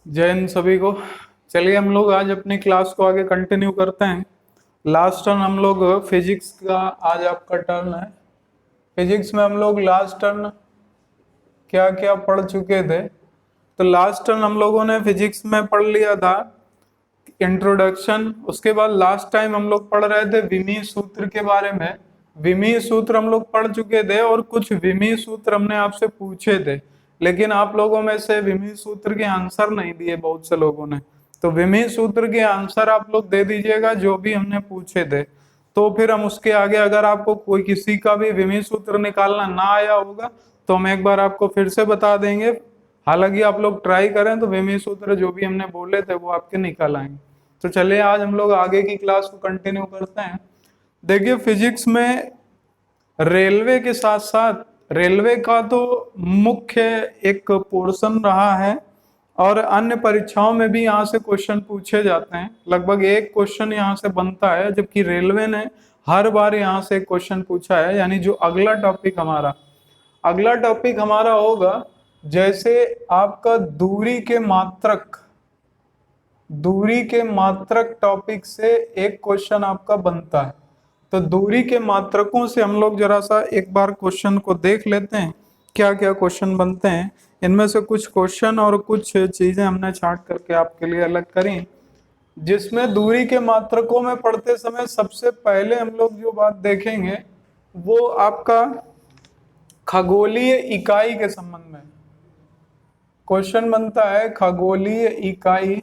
जय हिंद सभी को। चलिए हम लोग आज अपनी क्लास को आगे कंटिन्यू करते हैं। लास्ट टर्न हम लोग फिजिक्स का आज आपका टर्न है। फिजिक्स में हम लोग लास्ट टर्न क्या क्या पढ़ चुके थे। तो लास्ट टर्न हम लोगों ने फिजिक्स में पढ़ लिया था इंट्रोडक्शन। उसके बाद लास्ट टाइम हम लोग पढ़ रहे थे विमीय सूत्र के बारे में। विमीय सूत्र हम लोग पढ़ चुके थे और कुछ विमीय सूत्र हमने आपसे पूछे थे, लेकिन आप लोगों में से विमीय सूत्र के आंसर नहीं दिए बहुत से लोगों ने। तो विमीय सूत्र के आंसर आप लोग दे दीजिएगा जो भी हमने पूछे थे। तो फिर हम उसके आगे अगर आपको कोई किसी का भी विमीय सूत्र निकालना ना आया होगा तो हम एक बार आपको फिर से बता देंगे। हालांकि आप लोग ट्राई करें तो विमीय सूत्र जो भी हमने बोले थे वो आपके निकल आएंगे। तो चलिए आज हम लोग आगे की क्लास को कंटिन्यू करते हैं। देखिए फिजिक्स में रेलवे के साथ साथ रेलवे का तो मुख्य एक पोर्शन रहा है और अन्य परीक्षाओं में भी यहाँ से क्वेश्चन पूछे जाते हैं। लगभग एक क्वेश्चन यहाँ से बनता है, जबकि रेलवे ने हर बार यहाँ से क्वेश्चन पूछा है। यानी जो अगला टॉपिक हमारा होगा जैसे आपका दूरी के मात्रक टॉपिक से एक क्वेश्चन आपका बनता है। तो दूरी के मात्रकों से हम लोग जरा सा एक बार क्वेश्चन को देख लेते हैं क्या क्या क्वेश्चन बनते हैं। इनमें से कुछ क्वेश्चन और कुछ चीजें हमने छांट करके आपके लिए अलग करी, जिसमें दूरी के मात्रकों में पढ़ते समय सबसे पहले हम लोग जो बात देखेंगे वो आपका खगोलीय इकाई के संबंध में क्वेश्चन बनता है। खगोलीय इकाई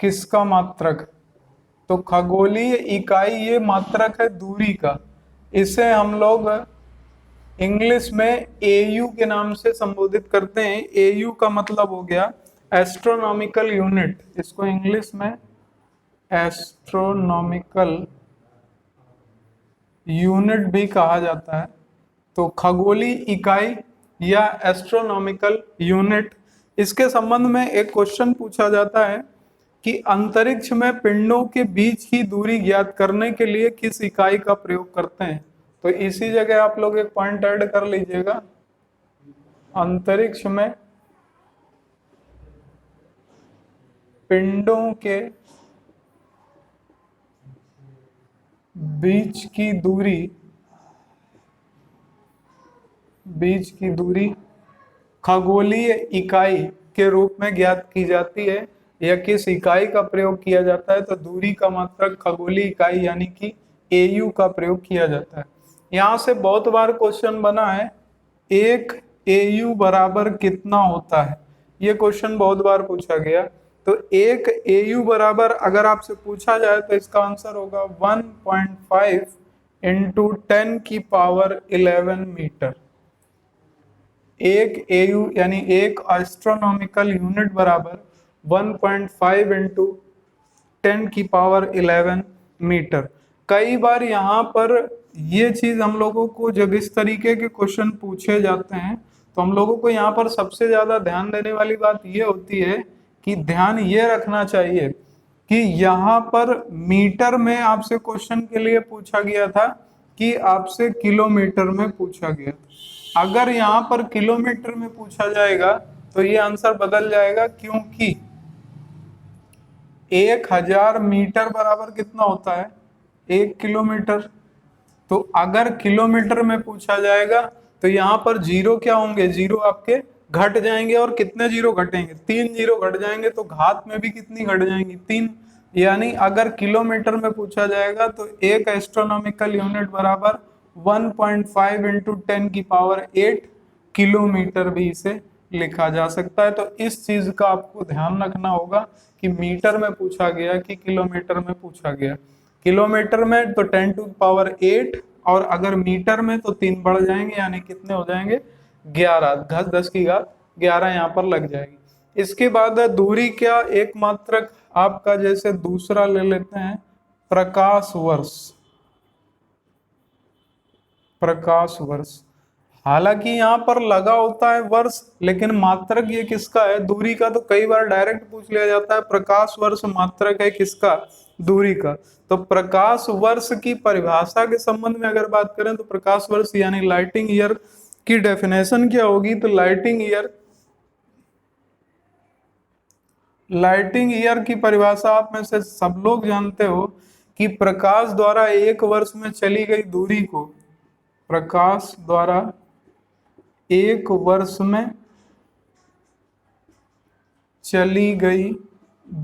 किसका मात्रक? तो खगोलीय इकाई ये मात्रक है दूरी का। इसे हम लोग इंग्लिश में एयू के नाम से संबोधित करते हैं। एयू का मतलब हो गया एस्ट्रोनॉमिकल यूनिट। इसको इंग्लिश में एस्ट्रोनॉमिकल यूनिट भी कहा जाता है। तो खगोलीय इकाई या एस्ट्रोनॉमिकल यूनिट, इसके संबंध में एक क्वेश्चन पूछा जाता है कि अंतरिक्ष में पिंडों के बीच की दूरी ज्ञात करने के लिए किस इकाई का प्रयोग करते हैं। तो इसी जगह आप लोग एक पॉइंट ऐड कर लीजिएगा। अंतरिक्ष में पिंडों के बीच की दूरी खगोलीय इकाई के रूप में ज्ञात की जाती है। या किस इकाई का प्रयोग किया जाता है? तो दूरी का मात्रक खगोलीय इकाई यानी कि एयू का प्रयोग किया जाता है। यहाँ से बहुत बार क्वेश्चन बना है, एक एयू बराबर कितना होता है? ये क्वेश्चन बहुत बार पूछा गया। तो एक एयू बराबर अगर आपसे पूछा जाए तो इसका आंसर होगा 1.5 इंटू 10 की पावर 11 मीटर। एक एयू यानी एक एस्ट्रोनॉमिकल यूनिट बराबर 1.5 इंटू 10 की पावर 11 मीटर। कई बार यहाँ पर ये चीज हम लोगों को जब इस तरीके के क्वेश्चन पूछे जाते हैं तो हम लोगों को यहाँ पर सबसे ज्यादा ध्यान देने वाली बात ये होती है कि ध्यान ये रखना चाहिए कि यहाँ पर मीटर में आपसे क्वेश्चन के लिए पूछा गया था कि आपसे किलोमीटर में पूछा गया था। अगर यहाँ पर किलोमीटर में पूछा जाएगा तो ये आंसर बदल जाएगा, क्योंकि 1000 मीटर बराबर कितना होता है? 1 किलोमीटर। तो अगर किलोमीटर में पूछा जाएगा तो यहाँ पर जीरो क्या होंगे? जीरो आपके घट जाएंगे। और कितने जीरो घटेंगे? 3 जीरो घट जाएंगे। तो घात में भी कितनी घट जाएंगी? 3। यानी अगर किलोमीटर में पूछा जाएगा तो एक एस्ट्रोनॉमिकल यूनिट बराबर 1.5 इंटू 10 की पावर 8 किलोमीटर भी इसे लिखा जा सकता है। तो इस चीज का आपको ध्यान रखना होगा कि मीटर में पूछा गया कि किलोमीटर में पूछा गया। किलोमीटर में तो 10 टू पावर 8 और अगर मीटर में तो 3 बढ़ जाएंगे, यानी कितने हो जाएंगे? 11। 10 की घात 11 यहाँ पर लग जाएगी। इसके बाद दूरी क्या एक मात्रक आपका, जैसे दूसरा ले लेते हैं प्रकाश वर्ष। प्रकाश वर्ष, हालांकि यहाँ पर लगा होता है वर्ष, लेकिन मात्रक ये किसका है? दूरी का। तो कई बार डायरेक्ट पूछ लिया जाता है प्रकाश वर्ष मात्रक है किसका? दूरी का। तो प्रकाश वर्ष की परिभाषा के संबंध में अगर बात करें तो प्रकाश वर्ष यानी लाइटिंग ईयर की डेफिनेशन क्या होगी? तो लाइटिंग ईयर लाइटिंग ईयर की परिभाषा आप में से सब लोग जानते हो कि प्रकाश द्वारा एक वर्ष में चली गई दूरी को, प्रकाश द्वारा एक वर्ष में चली गई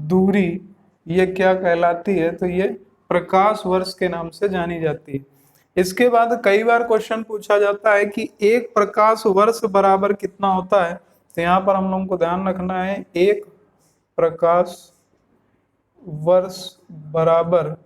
दूरी ये क्या कहलाती है? तो ये प्रकाश वर्ष के नाम से जानी जाती है। इसके बाद कई बार क्वेश्चन पूछा जाता है कि एक प्रकाश वर्ष बराबर कितना होता है? तो यहाँ पर हम लोगों को ध्यान रखना है, एक प्रकाश वर्ष बराबर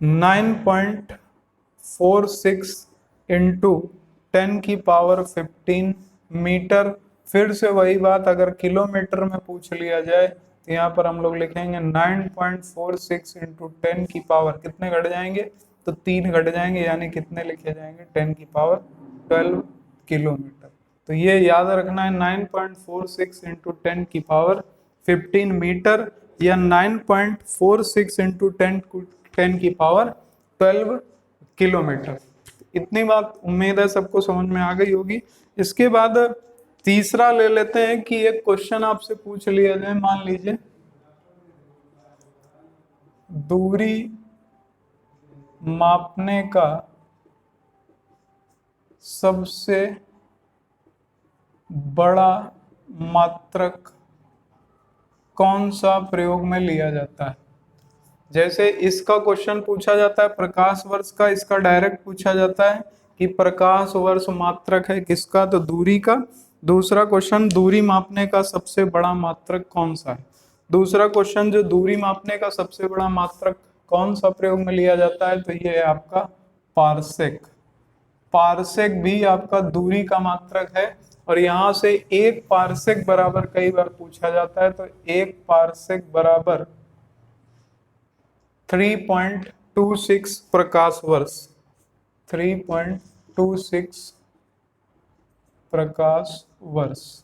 9.46 इंटू 10⁻15 मीटर। फिर से वही बात, अगर किलोमीटर में पूछ लिया जाए तो यहाँ पर हम लोग लिखेंगे 9.46 इंटू 10 की पावर, कितने घट जाएंगे? तो 3 घट जाएंगे, यानी कितने लिखे जाएंगे? 10⁻12 किलोमीटर। तो ये याद रखना है, 9.46 इंटू 10⁻15 मीटर या 9.46 इंटू 10⁻12 किलोमीटर। इतनी बात उम्मीद है सबको समझ में आ गई होगी। इसके बाद तीसरा ले लेते हैं कि एक क्वेश्चन आपसे पूछ लिया जाए, मान लीजिए दूरी मापने का सबसे बड़ा मात्रक कौन सा प्रयोग में लिया जाता है? जैसे इसका क्वेश्चन पूछा जाता है प्रकाश वर्ष का, इसका डायरेक्ट पूछा जाता है कि प्रकाश वर्ष मात्रक है किसका? तो दूरी का। दूसरा क्वेश्चन, दूरी मापने का सबसे बड़ा मात्रक कौन सा है? दूसरा क्वेश्चन, जो दूरी मापने का सबसे बड़ा मात्रक कौन सा प्रयोग में लिया जाता है? तो ये है आपका पारसेक। पारसेक भी आपका दूरी का मात्रक है, और यहाँ से एक पारसेक बराबर कई बार पूछा जाता है। तो एक पारसेक बराबर 3.26 प्रकाश वर्ष, 3.26 प्रकाश वर्ष,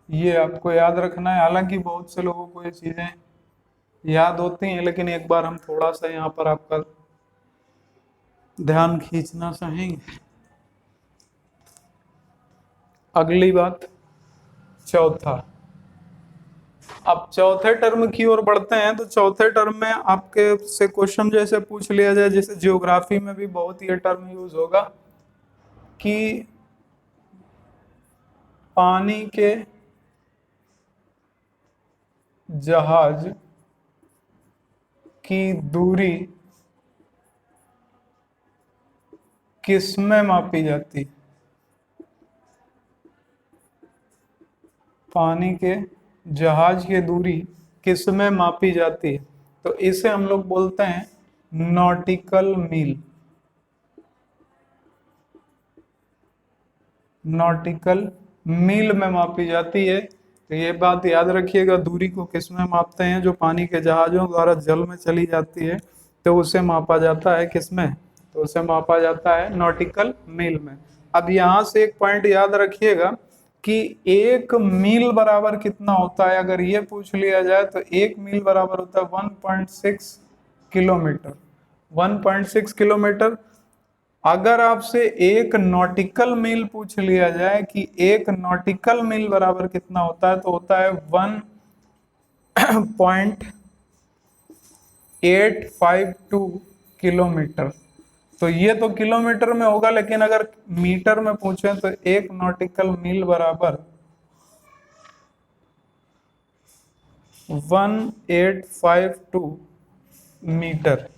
ये आपको याद रखना है। हालांकि बहुत से लोगों को ये चीजें याद होती हैं, लेकिन एक बार हम थोड़ा सा यहाँ पर आपका ध्यान खींचना चाहेंगे। अगली बात, चौथा। अब चौथे टर्म की ओर बढ़ते हैं। तो चौथे टर्म में आपके से क्वेश्चन जैसे पूछ लिया जाए, जैसे ज्योग्राफी में भी बहुत ये टर्म यूज होगा कि पानी के जहाज की दूरी किसमें मापी जाती? पानी के जहाज की दूरी किसमें मापी जाती है? तो इसे हम लोग बोलते हैं नॉटिकल मील। नॉटिकल मील में मापी जाती है। तो ये बात याद रखिएगा, दूरी को किसमें मापते हैं? जो पानी के जहाजों द्वारा जल में चली जाती है, तो उसे मापा जाता है किसमें? तो उसे मापा जाता है नॉटिकल मील में। अब यहाँ से एक पॉइंट याद रखिएगा कि एक मील बराबर कितना होता है? अगर ये पूछ लिया जाए तो एक मील बराबर होता है 1.6 किलोमीटर। 1.6 किलोमीटर। अगर आपसे एक नॉटिकल मील पूछ लिया जाए कि एक नॉटिकल मील बराबर कितना होता है, तो होता है 1.852 किलोमीटर। तो ये तो किलोमीटर में होगा, लेकिन अगर मीटर में पूछे तो एक नॉटिकल मील बराबर 1852 मीटर।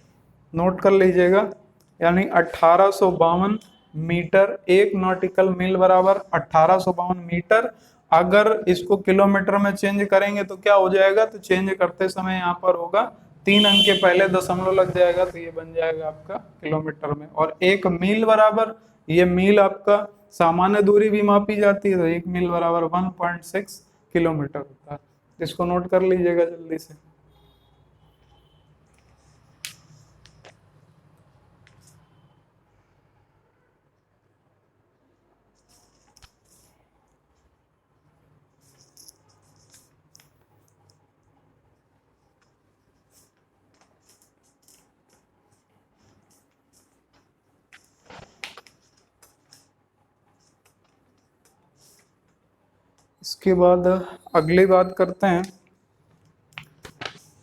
नोट कर लीजिएगा, यानी 1852 मीटर। एक नॉटिकल मील बराबर 1852 मीटर। अगर इसको किलोमीटर में चेंज करेंगे तो क्या हो जाएगा? तो चेंज करते समय यहाँ पर होगा 3 अंक के पहले दशमलव लग जाएगा, तो ये बन जाएगा आपका किलोमीटर में। और एक मील बराबर, ये मील आपका सामान्य दूरी भी मापी जाती है, तो एक मील बराबर 1.6 किलोमीटर होता है। इसको नोट कर लीजिएगा जल्दी से। इसके बाद अगली बात करते हैं।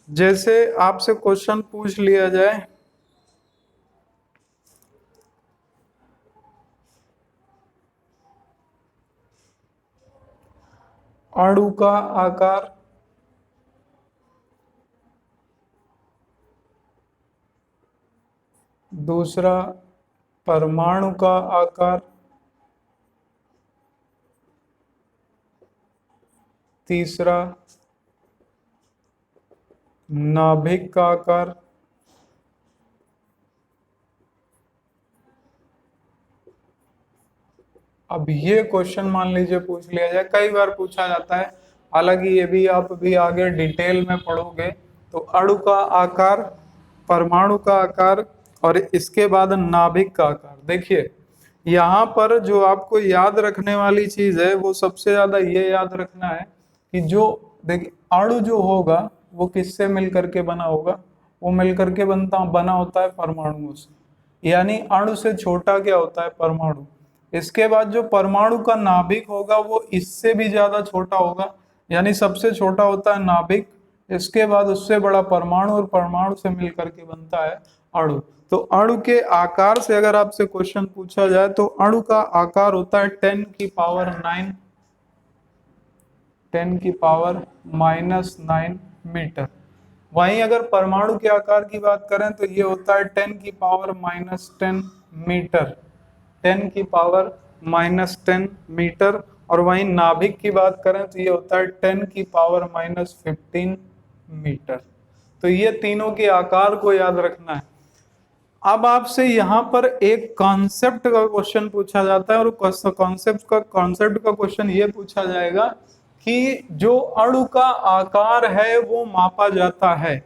जैसे आपसे क्वेश्चन पूछ लिया जाए अणु का आकार दूसरा परमाणु का आकार तीसरा नाभिक का आकार अब ये क्वेश्चन मान लीजिए पूछ लिया जाए, कई बार पूछा जाता है, हालांकि ये भी आप भी आगे डिटेल में पढ़ोगे। तो अणु का आकार, परमाणु का आकार और इसके बाद नाभिक का आकार। देखिए यहाँ पर जो आपको याद रखने वाली चीज है वो सबसे ज्यादा ये याद रखना है कि जो देखिए अणु जो होगा वो किससे मिल करके बना होगा, वो मिल करके बना होता है परमाणुओं से, यानी अणु से छोटा क्या होता है, परमाणु। इसके बाद जो परमाणु का नाभिक होगा वो इससे भी ज्यादा छोटा होगा, यानी सबसे छोटा होता है नाभिक, इसके बाद उससे बड़ा परमाणु और परमाणु से मिल करके बनता है अणु। तो अणु के आकार से अगर आपसे क्वेश्चन पूछा जाए तो अणु का आकार होता है 10 की पावर 9, 10 की पावर -9 मीटर। वहीं अगर परमाणु के आकार की बात करें तो ये होता है 10 की पावर -10 मीटर, 10 की पावर -10 मीटर। और वहीं नाभिक की बात करें तो ये होता है 10 की पावर -15 मीटर। तो ये तीनों के आकार को याद रखना है। अब आपसे यहाँ पर एक कॉन्सेप्ट का क्वेश्चन पूछा जाता है, और कॉन्सेप्ट का क्वेश्चन ये पूछा जाएगा कि जो अणु का आकार है वो मापा जाता है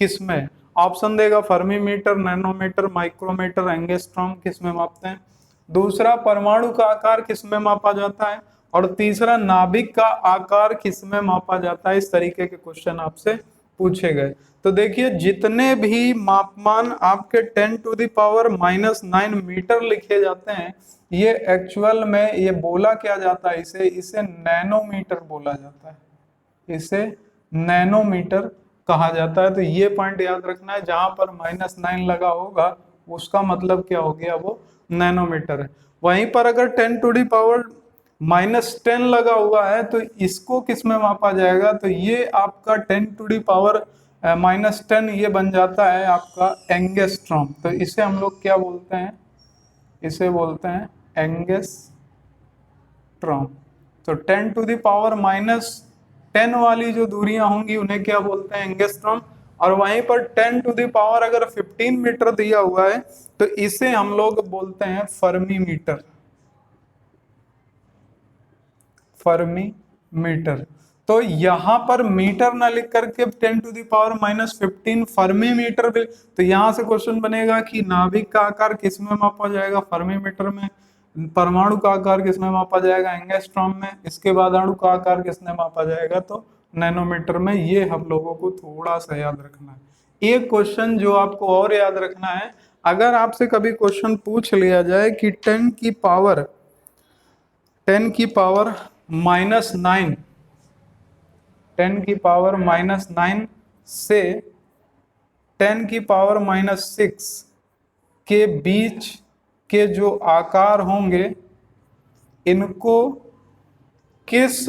किसमें। ऑप्शन देगा फर्मीमीटर, नैनोमीटर, माइक्रोमीटर, एंगस्ट्रॉम, किसमें मापते हैं। दूसरा परमाणु का आकार किसमें मापा जाता है, और तीसरा नाभिक का आकार किसमें मापा जाता है। इस तरीके के क्वेश्चन आपसे पूछे गए। तो देखिए जितने भी मापमान आपके 10 टू द पावर -9 मीटर लिखे जाते हैं, ये एक्चुअल में ये बोला क्या जाता है, इसे नैनोमीटर बोला जाता है, इसे नैनोमीटर कहा जाता है। तो ये पॉइंट याद रखना है, जहां पर -9 लगा होगा उसका मतलब क्या हो गया, वो नैनोमीटर है। वहीं पर अगर 10 टू द पावर -10 लगा हुआ है तो इसको किस में मापा जाएगा, तो ये आपका 10 टू द पावर -10 ये बन जाता है आपका एंगस्ट्रॉम। तो इसे हम लोग क्या बोलते हैं, इसे बोलते हैं एंगस्ट्रॉम। तो 10 टू द पावर -10 वाली जो दूरियां होंगी उन्हें क्या बोलते हैं, एंगस्ट्रॉम। और वहीं पर 10 टू द पावर अगर 15 मीटर दिया हुआ है तो इसे हम लोग बोलते हैं फर्मी मीटर, फर्मी मीटर। तो यहां पर मीटर ना लिख करके 10 to the power -15 fermi metre भी, तो यहां से क्वेश्चन बनेगा कि नाभिक का आकार किसमें मापा जाएगा, फर्मी मीटर में। परमाणु का आकार किसमें मापा जाएगा, एंगस्ट्रॉम में। इसके बाद अणु का आकार किसमें मापा जाएगा, तो नैनोमीटर में। ये हम लोगों को थोड़ा सा याद रखना है। एक क्वेश्चन जो आपको और याद रखना है, अगर आपसे कभी क्वेश्चन पूछ लिया जाए कि 10 की पावर -9, 10 की पावर -9 से 10 की पावर -6 के बीच के जो आकार होंगे इनको किस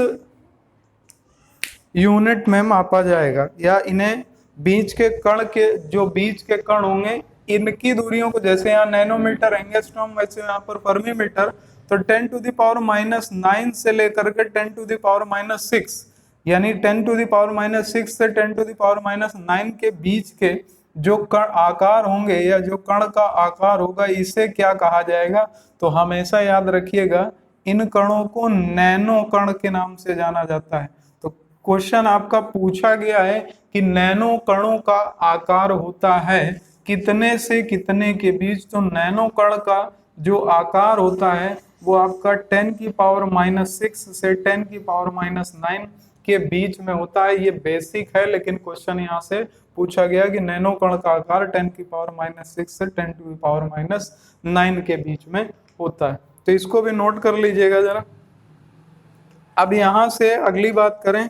यूनिट में मापा जाएगा, या इन्हें बीच के कण के जो बीच के कण होंगे इनकी दूरियों को, जैसे यहाँ नैनोमीटर एंगस्ट्रॉम वैसे यहाँ पर फर्मी मीटर। तो 10 टू द पावर -9 से लेकर के 10 टू द पावर -6, यानी 10 टू द पावर -6 से 10 टू द पावर -9 के बीच के जो कण आकार होंगे या जो कण का आकार होगा इसे क्या कहा जाएगा। तो हमेशा याद रखिएगा इन कणों को नैनो कण के नाम से जाना जाता है। तो क्वेश्चन आपका पूछा गया है कि नैनो कणों का आकार होता है कितने से कितने के बीच। तो नैनो कण का जो आकार होता है वो आपका 10 की पावर -6 से 10 की पावर -9 के बीच में होता है। ये बेसिक है, लेकिन क्वेश्चन यहाँ से पूछा गया कि नैनो कण का आकार 10 की पावर -6 से 10 टू द पावर -9 के बीच में होता है। तो इसको भी नोट कर लीजिएगा जरा। अब यहाँ से अगली बात करें,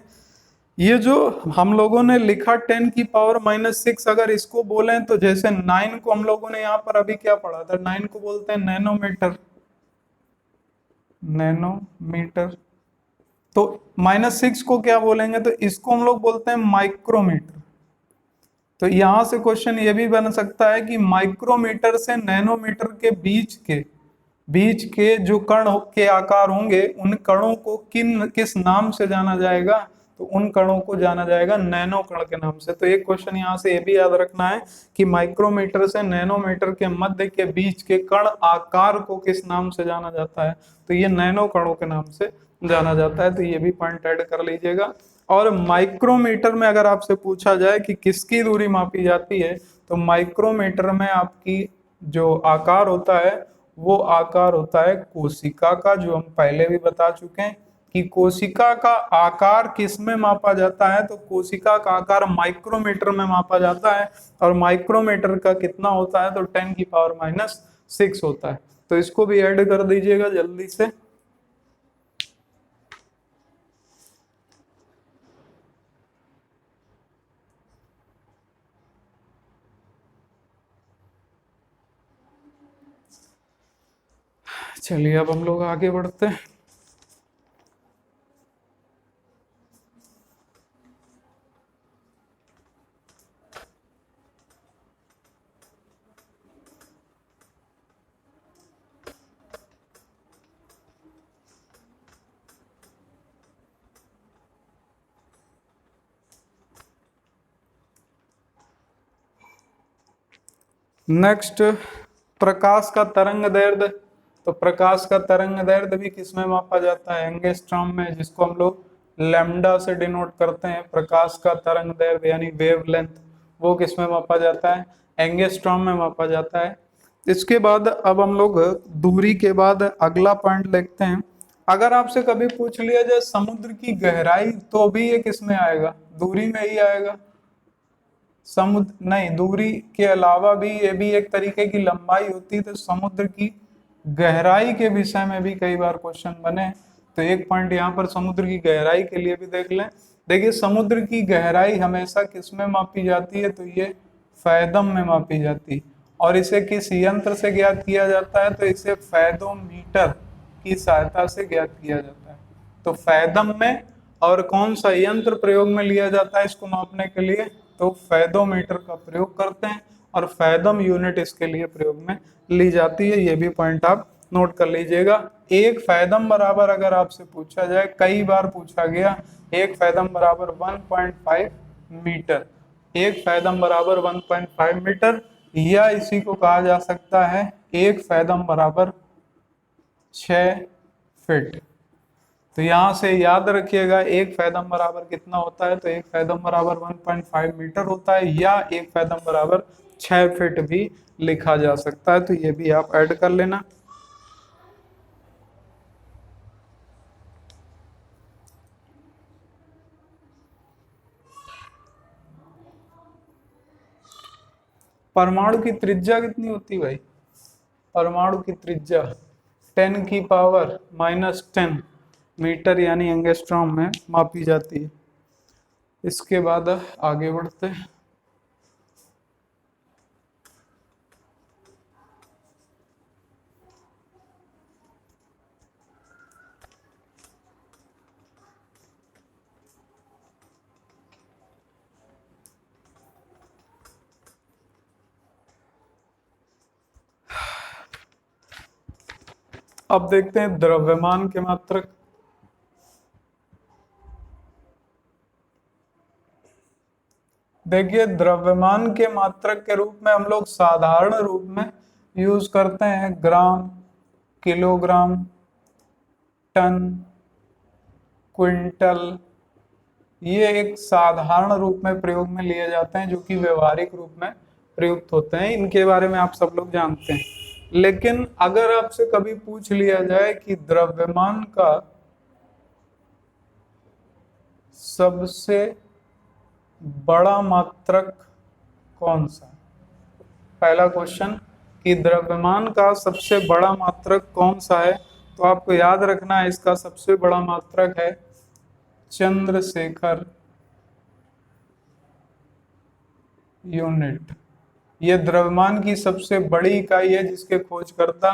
ये जो हम लोगों ने लिखा 10⁻⁻⁶, अगर इसको बोलें तो जैसे 9 को हम लोगों ने यहाँ पर अभी क्या पढ़ा था, 9 को बोलते हैं नैनोमीटर, नैनोमीटर। तो -6 को क्या बोलेंगे, तो इसको हम लोग बोलते हैं माइक्रोमीटर। तो यहां से क्वेश्चन ये भी बन सकता है कि माइक्रोमीटर से नैनोमीटर के बीच के जो कण के आकार होंगे, उन कणों को किस नाम से जाना जाएगा, तो उन कणों को जाना जाएगा नैनो कण के नाम से। तो एक क्वेश्चन यहाँ से ये भी याद रखना है कि माइक्रोमीटर से नैनोमीटर के मध्य के बीच के कण आकार को किस नाम से जाना जाता है, तो ये नैनो कणों के नाम से जाना जाता है। तो ये भी पॉइंट ऐड कर लीजिएगा। और माइक्रोमीटर में अगर आपसे पूछा जाए कि किसकी दूरी मापी जाती है, तो माइक्रोमीटर में आपकी जो आकार होता है वो आकार होता है कोशिका का, जो हम पहले भी बता चुके हैं कि कोशिका का आकार किस में मापा जाता है, तो कोशिका का आकार माइक्रोमीटर में मापा जाता है। और माइक्रोमीटर का कितना होता है, तो 10⁻⁻6 होता है। तो इसको भी ऐड कर दीजिएगा जल्दी से। चलिए अब हम लोग आगे बढ़ते हैं। नेक्स्ट, प्रकाश का तरंग दैर्ध्य। तो प्रकाश का तरंग दैर्ध्य भी किस में मापा जाता है, एंगस्ट्रॉम में, जिसको हम लोग लैम्डा से डिनोट करते हैं। प्रकाश का तरंग दैर्ध्य यानी वेवलेंथ, वो किस में मापा जाता है, एंगस्ट्रॉम में मापा जाता है। इसके बाद अब हम लोग दूरी के बाद अगला पॉइंट देखते हैं। अगर आपसे कभी पूछ लिया जाए समुद्र की गहराई, तो भी ये किस में आएगा, दूरी में ही आएगा। समुद्र नहीं, दूरी के अलावा भी ये भी एक तरीके की लंबाई होती है। तो समुद्र की गहराई के विषय में भी कई बार क्वेश्चन बने। तो एक पॉइंट यहाँ पर समुद्र की गहराई के लिए भी देख लें। देखिए समुद्र की गहराई हमेशा किस में मापी जाती है, तो ये फैदम में मापी जाती है। और इसे किस यंत्र से ज्ञात किया जाता है, तो इसे फैदोमीटर की सहायता से ज्ञात किया जाता है। तो फैदम में और कौन सा यंत्र प्रयोग में लिया जाता है इसको मापने के लिए, तो फैदोमीटर का प्रयोग करते हैं। और फैदम यूनिट इसके लिए प्रयोग में ली जाती है। ये भी पॉइंट आप नोट कर लीजिएगा। एक फैदम बराबर अगर आपसे पूछा जाए, कई बार पूछा गया, एक फैदम बराबर 1.5 मीटर। एक फैदम बराबर 1.5 मीटर, या इसी को कहा जा सकता है एक फैदम बराबर 6 फीट। तो यहाँ से याद रखिएगा एक फैदम बराबर कितना होता है, तो एक फैदम बराबर 1.5 मीटर होता है, या एक फैदम बराबर 6 फीट भी लिखा जा सकता है। तो ये भी आप ऐड कर लेना। परमाणु की त्रिज्या कितनी होती है भाई, परमाणु की त्रिज्या 10⁻⁻10 मीटर यानी एंगस्ट्रॉम में मापी जाती है। इसके बाद आगे बढ़ते हैं। अब देखते हैं द्रव्यमान के मात्रक। देखिए द्रव्यमान के मात्रक के रूप में हम लोग साधारण रूप में यूज करते हैं ग्राम, किलोग्राम, टन, क्विंटल। ये एक साधारण रूप में प्रयोग में लिए जाते हैं, जो कि व्यवहारिक रूप में प्रयुक्त होते हैं। इनके बारे में आप सब लोग जानते हैं। लेकिन अगर आपसे कभी पूछ लिया जाए कि द्रव्यमान का सबसे बड़ा मात्रक कौन सा, पहला क्वेश्चन कि द्रव्यमान का सबसे बड़ा मात्रक कौन सा है, तो आपको याद रखना है इसका सबसे बड़ा मात्रक है चंद्रशेखर यूनिट। ये द्रव्यमान की सबसे बड़ी इकाई है जिसके खोजकर्ता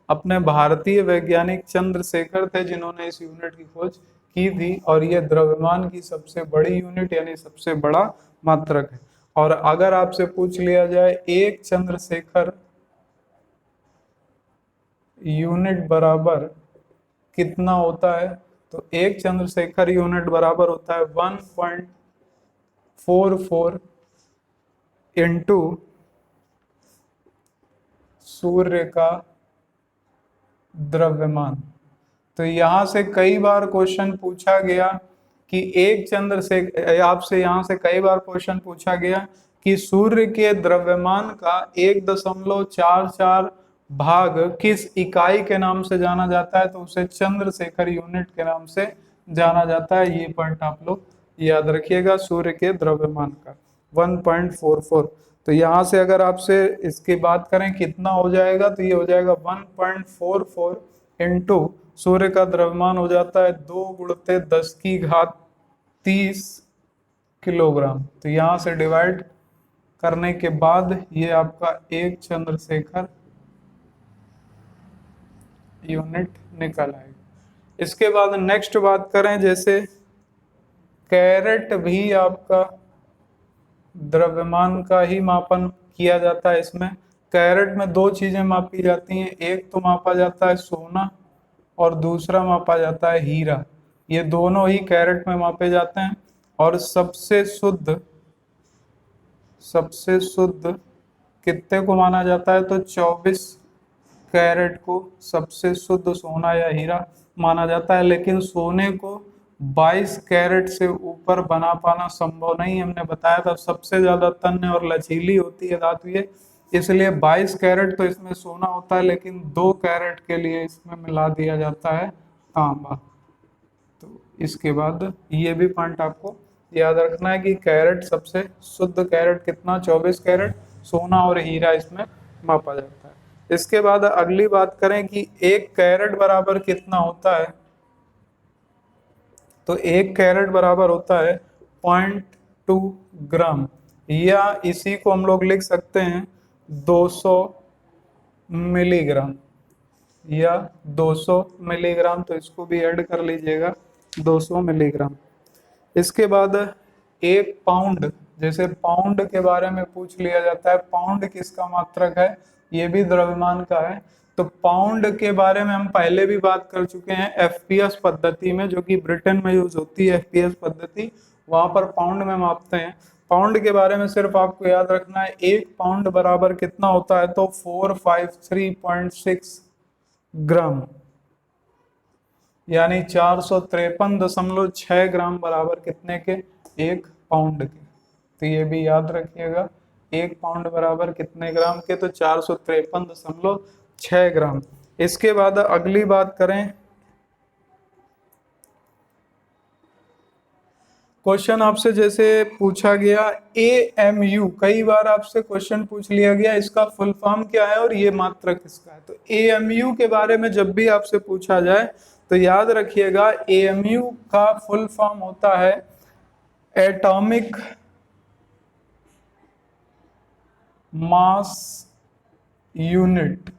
अपने भारतीय वैज्ञानिक चंद्रशेखर थे, जिन्होंने इस यूनिट की खोज की थी। और ये द्रव्यमान की सबसे बड़ी यूनिट यानी सबसे बड़ा मात्रक है। और अगर आपसे पूछ लिया जाए एक चंद्रशेखर यूनिट बराबर कितना होता है, तो एक चंद्रशेखर यूनिट बराबर होता है 1.44 इंटू सूर्य का द्रव्यमान। तो यहां से कई बार क्वेश्चन पूछा गया कि एक चंद्रशेखर, आपसे यहां से कई बार क्वेश्चन पूछा गया कि सूर्य के द्रव्यमान का 1.44 भाग किस इकाई के नाम से जाना जाता है, तो उसे चंद्रशेखर यूनिट के नाम से जाना जाता है। ये पॉइंट आप लोग याद रखिएगा, सूर्य के द्रव्यमान का 1.44। तो यहाँ से अगर आपसे इसकी बात करें कितना हो जाएगा, तो ये हो जाएगा 1.44 इंटू सूर्य का द्रव्यमान हो जाता है 2 × 10⁻30 किलोग्राम। तो यहाँ से डिवाइड करने के बाद ये आपका एक चंद्रशेखर यूनिट निकल आएगा। इसके बाद नेक्स्ट बात करें, जैसे कैरेट भी आपका द्रव्यमान का ही मापन किया जाता है। इसमें कैरेट में दो चीजें मापी जाती हैं, एक तो मापा जाता है सोना और दूसरा मापा जाता है हीरा। ये दोनों ही कैरेट में मापे जाते हैं। और सबसे शुद्ध कितने को माना जाता है, तो 24 कैरेट को सबसे शुद्ध सोना या हीरा माना जाता है। लेकिन सोने को 22 कैरेट से ऊपर बना पाना संभव नहीं। हमने बताया था सबसे ज्यादा तन्य और लचीली होती है धातु ये, इसलिए 22 कैरेट तो इसमें सोना होता है, लेकिन 2 कैरेट के लिए इसमें मिला दिया जाता है तांबा। तो इसके बाद ये भी पॉइंट आपको याद रखना है कि कैरेट सबसे शुद्ध कैरेट कितना, 24 कैरेट सोना और हीरा इसमें मापा जाता है। इसके बाद अगली बात करें कि एक कैरेट बराबर कितना होता है, तो एक कैरेट बराबर होता है 0.2 ग्राम, या इसी को हम लोग लिख सकते हैं 200 मिलीग्राम या 200 मिलीग्राम। तो इसको भी ऐड कर लीजिएगा 200 मिलीग्राम। इसके बाद एक पाउंड, जैसे पाउंड के बारे में पूछ लिया जाता है, पाउंड किसका मात्रक है, ये भी द्रव्यमान का है। तो पाउंड के बारे में हम पहले भी बात कर चुके हैं एफपीएस पद्धति में, जो कि ब्रिटेन में यूज होती है एफपीएस पद्धति, वहां पर पाउंड में मापते हैं। पाउंड के बारे में सिर्फ आपको याद रखना है, एक पाउंड बराबर कितना होता है, तो 453.6 ग्राम, यानी 453.6 ग्राम बराबर कितने के, एक पाउंड के। तो ये भी याद रखिएगा, एक पाउंड बराबर कितने ग्राम के, तो 453.6 ग्राम। इसके बाद अगली बात करें, क्वेश्चन आपसे जैसे पूछा गया एएमयू, कई बार आपसे क्वेश्चन पूछ लिया गया इसका फुल फॉर्म क्या है और ये मात्रक किसका है। तो एएमयू के बारे में जब भी आपसे पूछा जाए तो याद रखिएगा एएमयू का फुल फॉर्म होता है एटॉमिक मास यूनिट।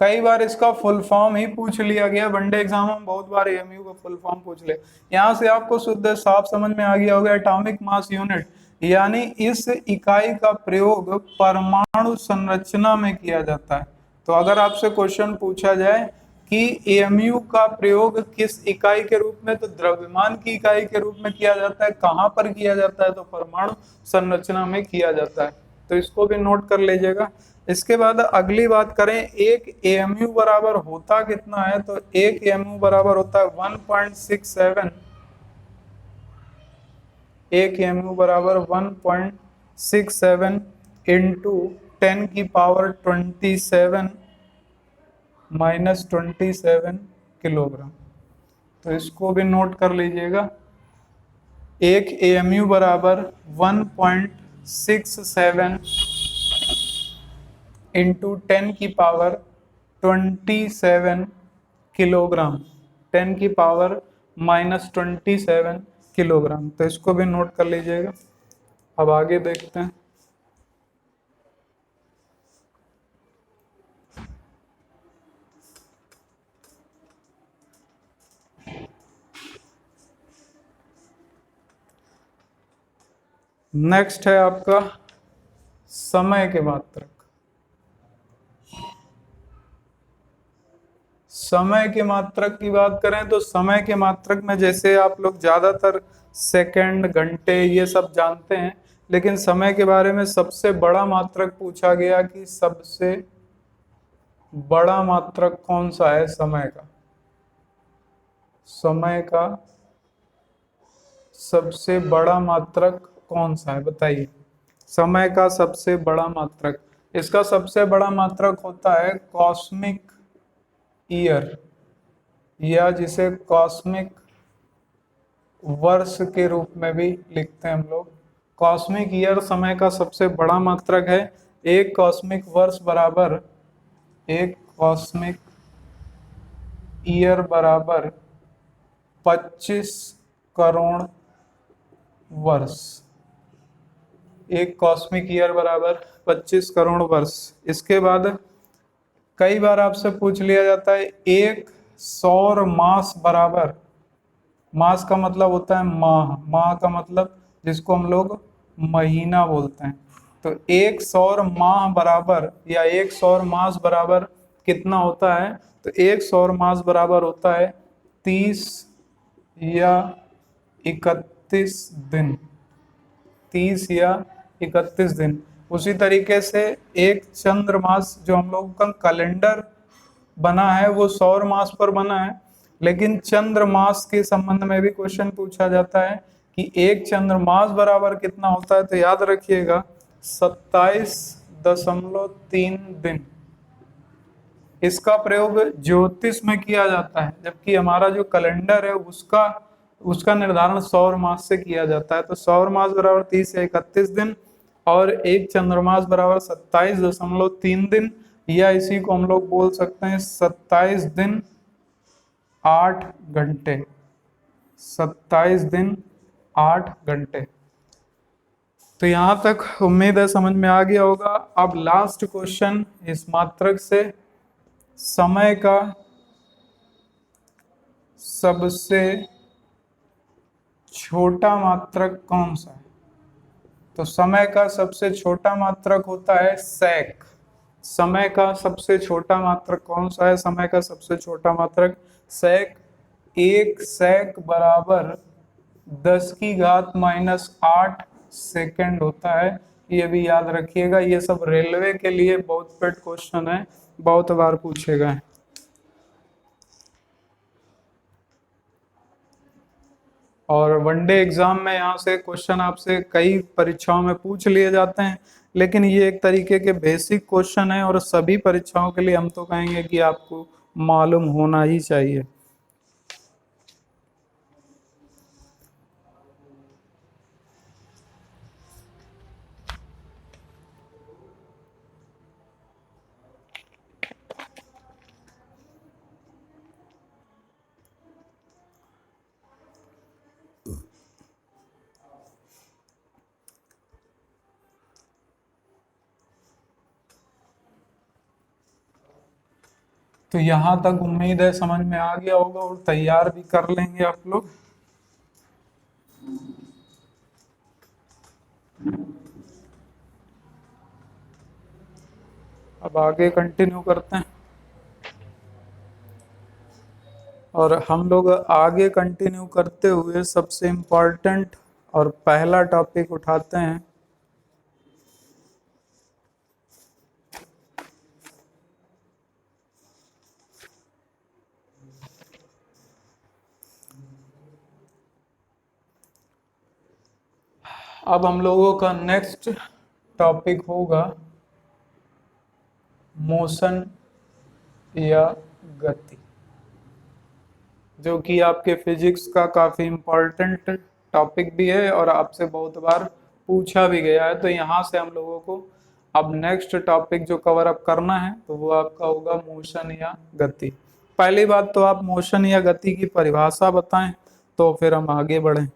कई बार इसका फुल फॉर्म ही पूछ लिया गया, वनडे एग्जाम में बहुत बार एएमयू का फुल फॉर्म पूछ ले। यहाँ से आपको शुद्ध साफ समझ में आ गया होगा, एटॉमिक मास यूनिट यानी इस इकाई का प्रयोग परमाणु संरचना में किया जाता है। तो अगर आपसे क्वेश्चन पूछा जाए कि एएमयू का प्रयोग किस इकाई के रूप में, तो द्रव्यमान की इकाई के रूप में किया जाता है। कहाँ पर किया जाता है, तो परमाणु संरचना में किया जाता है। तो इसको भी नोट कर लीजिएगा। इसके बाद अगली बात करें, एक एएमयू बराबर होता कितना है, तो एक एएमयू बराबर होता है 1.67, एक एएमयू बराबर 1.67 इंटू 10⁻27 -27 किलोग्राम। तो इसको भी नोट कर लीजिएगा, एक एएमयू बराबर 1.67 इंटू 10⁻27 किलोग्राम, 10⁻⁻27 किलोग्राम। तो इसको भी नोट कर लीजिएगा। अब आगे देखते हैं। नेक्स्ट है आपका समय के मात्रक। समय के मात्रक की बात करें तो समय के मात्रक में जैसे आप लोग ज्यादातर सेकंड, घंटे ये सब जानते हैं, लेकिन समय के बारे में सबसे बड़ा मात्रक पूछा गया कि सबसे बड़ा मात्रक कौन सा है समय का। समय का सबसे बड़ा मात्रक कौन सा है, बताइए। समय का सबसे बड़ा मात्रक, इसका सबसे बड़ा मात्रक होता है कॉस्मिक ईयर, या जिसे कॉस्मिक वर्ष के रूप में भी लिखते हैं हम लोग। कॉस्मिक ईयर समय का सबसे बड़ा मात्रक है। एक कॉस्मिक वर्ष बराबर, एक कॉस्मिक ईयर बराबर 25 करोड़ वर्ष। एक कॉस्मिक ईयर बराबर 25 करोड़ वर्ष। इसके बाद कई बार आपसे पूछ लिया जाता है एक सौर मास बराबर, मास का मतलब होता है माह, माह का मतलब जिसको हम लोग महीना बोलते हैं। तो एक सौर माह बराबर या एक सौर मास बराबर कितना होता है, तो एक सौर मास बराबर होता है 30 या 31 दिन, 30 या 31 दिन। उसी तरीके से एक चंद्रमास जो हम लोगों का कैलेंडर बना है वो सौर मास पर बना है, लेकिन चंद्रमास के संबंध में भी क्वेश्चन पूछा जाता है कि एक चंद्रमास बराबर कितना होता है। तो याद रखिएगा 27.3 दिन। इसका प्रयोग ज्योतिष में किया जाता है, जबकि हमारा जो कैलेंडर है उसका निर्धारण सौर मास से किया जाता है। तो सौर मास बराबर 30 या 31 दिन और एक चंद्रमास बराबर 27.3 दिन, या इसी को हम लोग बोल सकते हैं 27 दिन 8 घंटे, 27 दिन 8 घंटे। तो यहां तक उम्मीद है समझ में आ गया होगा। अब लास्ट क्वेश्चन इस मात्रक से, समय का सबसे छोटा मात्रक कौन सा है। तो समय का सबसे छोटा मात्रक होता है सेक। समय का सबसे छोटा मात्रक कौन सा है, समय का सबसे छोटा मात्रक सेक। एक सेक बराबर 10⁻⁻8 सेकेंड होता है। ये भी याद रखिएगा, ये सब रेलवे के लिए बहुत पेड क्वेश्चन है, बहुत बार पूछे गए। और वनडे एग्जाम में यहाँ से क्वेश्चन आपसे कई परीक्षाओं में पूछ लिए जाते हैं, लेकिन ये एक तरीके के बेसिक क्वेश्चन है और सभी परीक्षाओं के लिए हम तो कहेंगे कि आपको मालूम होना ही चाहिए। तो यहाँ तक उम्मीद है समझ में आ गया होगा और तैयार भी कर लेंगे आप लोग। अब आगे कंटिन्यू करते हैं और हम लोग आगे कंटिन्यू करते हुए सबसे इम्पोर्टेंट और पहला टॉपिक उठाते हैं, अब हम लोगों का नेक्स्ट टॉपिक होगा मोशन या गति, जो कि आपके फिजिक्स का काफी इम्पोर्टेंट टॉपिक भी है और आपसे बहुत बार पूछा भी गया है। तो यहाँ से हम लोगों को अब नेक्स्ट टॉपिक जो कवर अप करना है तो वो आपका होगा मोशन या गति। पहली बात तो आप मोशन या गति की परिभाषा बताएं तो फिर हम आगे बढ़ें।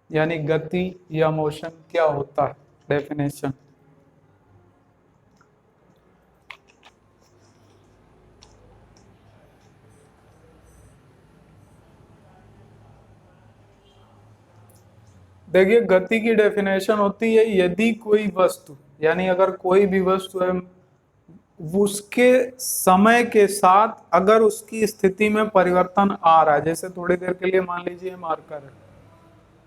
यानी गति या मोशन क्या होता है, डेफिनेशन। देखिए, गति की डेफिनेशन होती है यदि कोई वस्तु, यानी अगर कोई भी वस्तु है, उसके समय के साथ अगर उसकी स्थिति में परिवर्तन आ रहा है, जैसे थोड़ी देर के लिए मान लीजिए मार्कर है,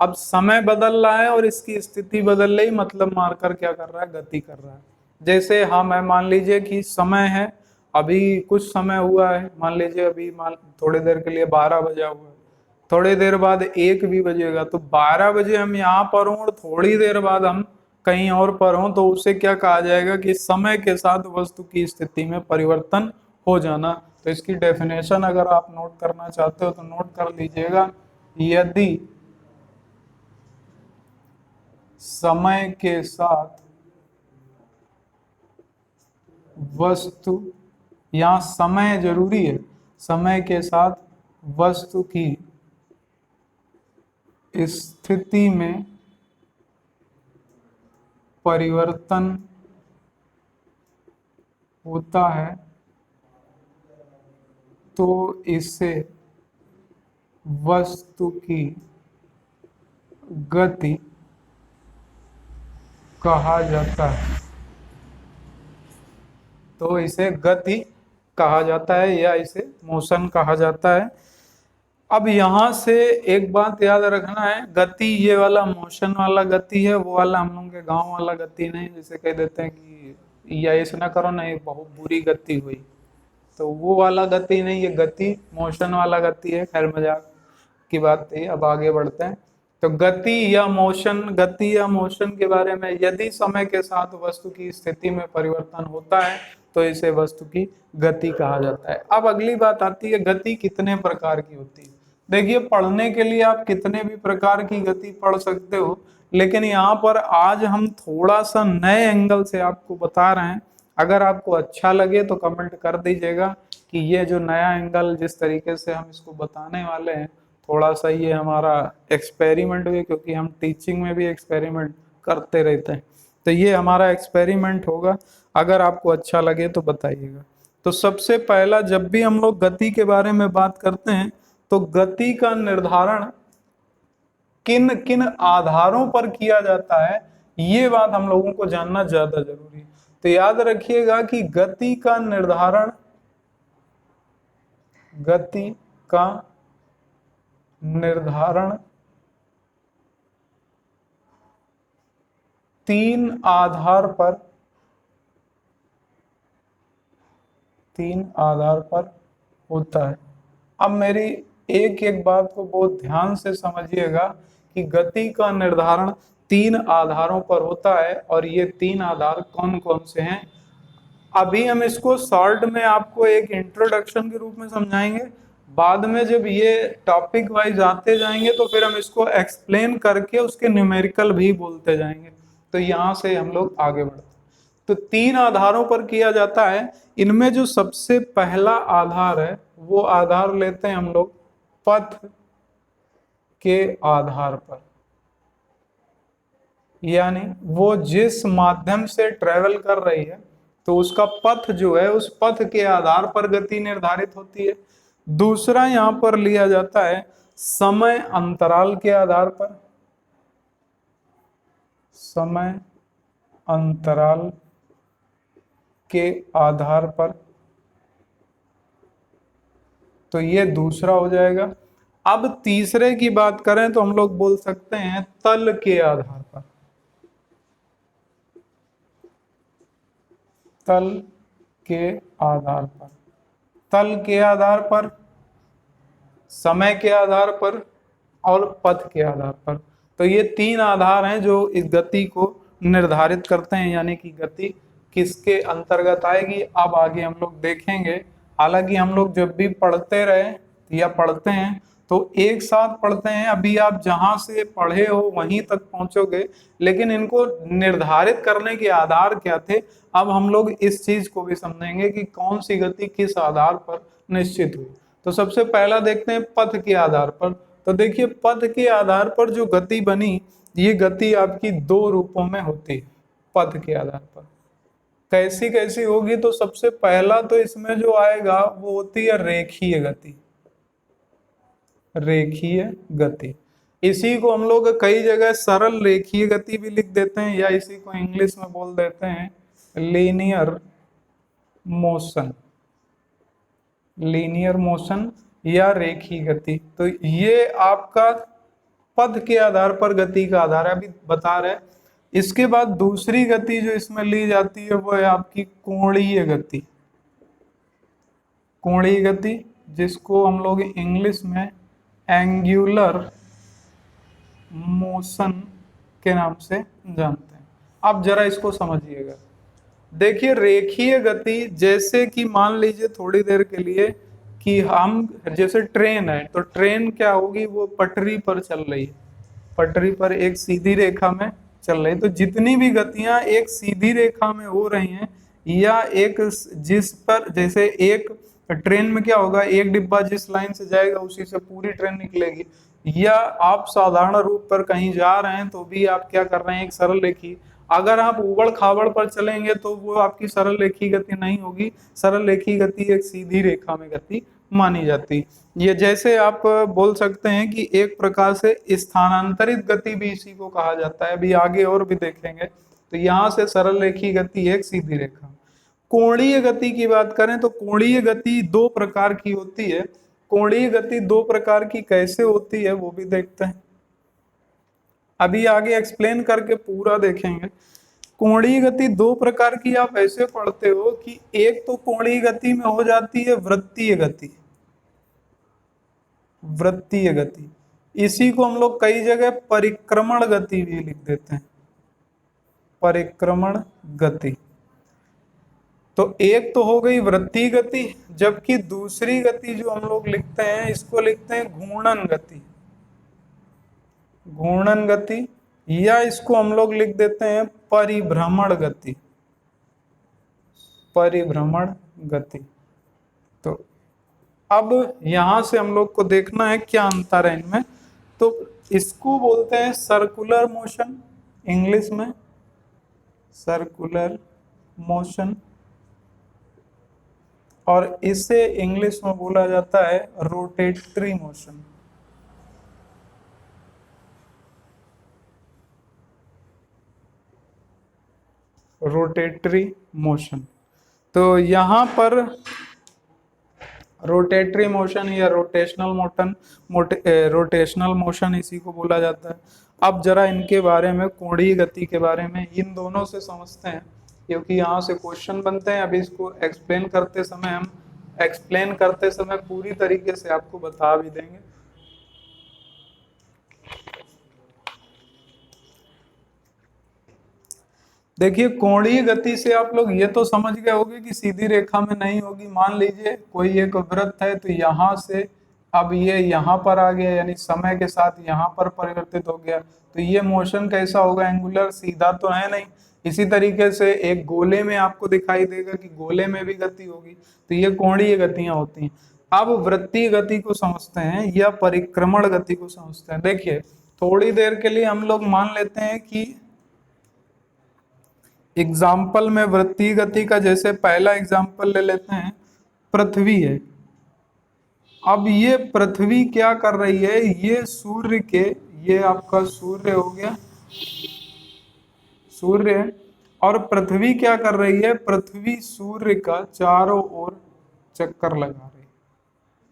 अब समय बदल रहा है और इसकी स्थिति बदल रही, मतलब मार्कर क्या कर रहा है, गति कर रहा है। जैसे हम है, मान लीजिए कि समय है, अभी कुछ समय हुआ है, मान लीजिए अभी थोड़ी देर के लिए 12 बजा हुआ है, थोड़ी देर बाद 1 भी बजेगा, तो 12 बजे हम यहाँ पर हों और थोड़ी देर बाद हम कहीं और पर हों, तो उसे क्या कहा जाएगा कि समय के साथ वस्तु की स्थिति में परिवर्तन हो जाना। तो इसकी डेफिनेशन अगर आप नोट करना चाहते हो तो नोट कर लीजिएगा, यदि समय के साथ वस्तु, यहाँ समय जरूरी है, समय के साथ वस्तु की स्थिति में परिवर्तन होता है तो इसे वस्तु की गति कहा जाता है। तो इसे गति कहा जाता है या इसे मोशन कहा जाता है। अब यहाँ से एक बात याद रखना है, गति ये वाला मोशन वाला गति है, वो वाला हम लोग के गांव वाला गति नहीं। जैसे कह देते हैं कि या ऐसा ना करो ना, ये बहुत बुरी गति हुई, तो वो वाला गति नहीं, ये गति मोशन वाला गति है। खैर मजाक की बात थी, अब आगे बढ़ते हैं। तो गति या मोशन, गति या मोशन के बारे में, यदि समय के साथ वस्तु की स्थिति में परिवर्तन होता है तो इसे वस्तु की गति कहा जाता है। अब अगली बात आती है, गति कितने प्रकार की होती है। देखिए, पढ़ने के लिए आप कितने भी प्रकार की गति पढ़ सकते हो, लेकिन यहाँ पर आज हम थोड़ा सा नए एंगल से आपको बता रहे हैं। अगर आपको अच्छा लगे तो कमेंट कर दीजिएगा कि ये जो नया एंगल जिस तरीके से हम इसको बताने वाले हैं, थोड़ा सा ये हमारा एक्सपेरिमेंट भी, क्योंकि हम टीचिंग में भी एक्सपेरिमेंट करते रहते हैं, तो ये हमारा एक्सपेरिमेंट होगा। अगर आपको अच्छा लगे तो बताइएगा। तो सबसे पहला, जब भी हम लोग गति के बारे में बात करते हैं तो गति का निर्धारण किन किन आधारों पर किया जाता है, ये बात हम लोगों को जानना ज्यादा जरूरी है। तो याद रखिएगा कि गति का निर्धारण, गति का निर्धारण 3 आधार पर, 3 आधार पर होता है। अब मेरी एक एक बात को बहुत ध्यान से समझिएगा कि गति का निर्धारण 3 आधारों पर होता है, और ये 3 आधार कौन कौन से हैं अभी हम इसको शॉर्ट में आपको एक इंट्रोडक्शन के रूप में समझाएंगे। बाद में जब ये टॉपिक वाइज आते जाएंगे तो फिर हम इसको एक्सप्लेन करके उसके न्यूमेरिकल भी बोलते जाएंगे। तो यहाँ से हम लोग आगे बढ़ते हैं। तो 3 आधारों पर किया जाता है। इनमें जो सबसे पहला आधार है वो आधार लेते हैं हम लोग पथ के आधार पर, यानी वो जिस माध्यम से ट्रेवल कर रही है तो उसका पथ जो है, उस पथ के आधार पर गति निर्धारित होती है। दूसरा यहाँ पर लिया जाता है समय अंतराल के आधार पर, समय अंतराल के आधार पर, तो ये दूसरा हो जाएगा। अब तीसरे की बात करें तो हम लोग बोल सकते हैं तल के आधार पर, तल के आधार पर, तल के आधार पर, समय के आधार पर और पथ के आधार पर। तो ये 3 आधार हैं जो इस गति को निर्धारित करते हैं, यानी कि गति किसके अंतर्गत आएगी अब आगे हम लोग देखेंगे। हालांकि हम लोग जब भी पढ़ते रहे या पढ़ते हैं तो एक साथ पढ़ते हैं। अभी आप जहां से पढ़े हो वहीं तक पहुंचोगे, लेकिन इनको निर्धारित करने के आधार क्या थे, अब हम लोग इस चीज को भी समझेंगे कि कौन सी गति किस आधार पर निश्चित हुई। तो सबसे पहला देखते हैं पथ के आधार पर। तो देखिए पथ के आधार पर जो गति बनी, ये गति आपकी दो रूपों में होती है। पथ के आधार पर कैसी कैसी होगी, तो सबसे पहला तो इसमें जो आएगा वो होती है रेखीय गति। रेखीय गति, इसी को हम लोग कई जगह सरल रेखीय गति भी लिख देते हैं, या इसी को इंग्लिश में बोल देते हैं लीनियर मोशन। लीनियर मोशन या रेखीय गति। तो ये आपका पथ के आधार पर गति का आधार है, अभी बता रहे। इसके बाद दूसरी गति जो इसमें ली जाती है वो है आपकी कोणीय गति। कोणीय गति, जिसको हम लोग इंग्लिश में एंगुलर मोशन के नाम से जानते हैं। अब जरा इसको समझिएगा। देखिए रेखीय गति, जैसे कि मान लीजिए थोड़ी देर के लिए कि हम जैसे ट्रेन है, तो ट्रेन क्या होगी, वो पटरी पर चल रही है, पटरी पर एक सीधी रेखा में चल रही है। तो जितनी भी गतियां एक सीधी रेखा में हो रही हैं, या एक जिस पर जैसे एक ट्रेन में क्या होगा, एक डिब्बा जिस लाइन से जाएगा उसी से पूरी ट्रेन निकलेगी। या आप साधारण रूप पर कहीं जा रहे हैं तो भी आप क्या कर रहे हैं, एक सरल रेखी। अगर आप उबड़ खाबड़ पर चलेंगे तो वो आपकी सरल रेखी गति नहीं होगी। सरल रेखी गति एक सीधी रेखा में गति मानी जाती। ये जैसे आप बोल सकते हैं कि एक प्रकार से स्थानांतरित गति भी इसी को कहा जाता है, अभी आगे और भी देखेंगे। तो यहाँ से सरल रेखी गति एक सीधी रेखा। कोणीय गति की बात करें तो कोणीय गति दो प्रकार की होती है। कोणीय गति दो प्रकार की कैसे होती है वो भी देखते हैं, अभी आगे एक्सप्लेन करके पूरा देखेंगे। कोणीय गति दो प्रकार की आप ऐसे पढ़ते हो कि एक तो कोणीय गति में हो जाती है वृत्तीय गति। वृत्तीय गति, इसी को हम लोग कई जगह परिक्रमण गति भी लिख देते हैं, परिक्रमण गति। तो एक तो हो गई वृत्तीय गति, जबकि दूसरी गति जो हम लोग लिखते हैं इसको लिखते हैं घूर्णन गति। घूर्णन गति, या इसको हम लोग लिख देते हैं परिभ्रमण गति। परिभ्रमण गति। तो अब यहां से हम लोग को देखना है क्या अंतर है इनमें। तो इसको बोलते हैं सर्कुलर मोशन, इंग्लिश में सर्कुलर मोशन, और इसे इंग्लिश में बोला जाता है रोटेटरी मोशन। Rotatory motion. तो यहाँ पर रोटेटरी मोशन या रोटेशनल मोशन इसी को बोला जाता है। अब जरा इनके बारे में, कोणीय गति के बारे में, इन दोनों से समझते हैं, क्योंकि यहाँ से क्वेश्चन बनते हैं। अभी इसको एक्सप्लेन करते समय पूरी तरीके से आपको बता भी देंगे। देखिए कोणीय गति से आप लोग ये तो समझ गए होंगे कि सीधी रेखा में नहीं होगी। मान लीजिए कोई एक वृत्त है, तो यहाँ से अब ये यहाँ पर आ गया, यानी समय के साथ यहाँ पर परिवर्तित हो गया। तो ये मोशन कैसा होगा, एंगुलर, सीधा तो है नहीं। इसी तरीके से एक गोले में आपको दिखाई देगा कि गोले में भी गति होगी। तो ये कोणीय गतियां होती हैं। अब वृत्तीय गति को समझते हैं या परिक्रमण गति को समझते हैं। देखिए थोड़ी देर के लिए हम लोग मान लेते हैं कि एग्जाम्पल में वृत्तीय गति का, जैसे पहला एग्जाम्पल ले लेते हैं, पृथ्वी है। अब ये पृथ्वी क्या कर रही है, ये सूर्य के, ये आपका सूर्य हो गया, सूर्य है, और पृथ्वी क्या कर रही है, पृथ्वी सूर्य का चारों ओर चक्कर लगा रही है।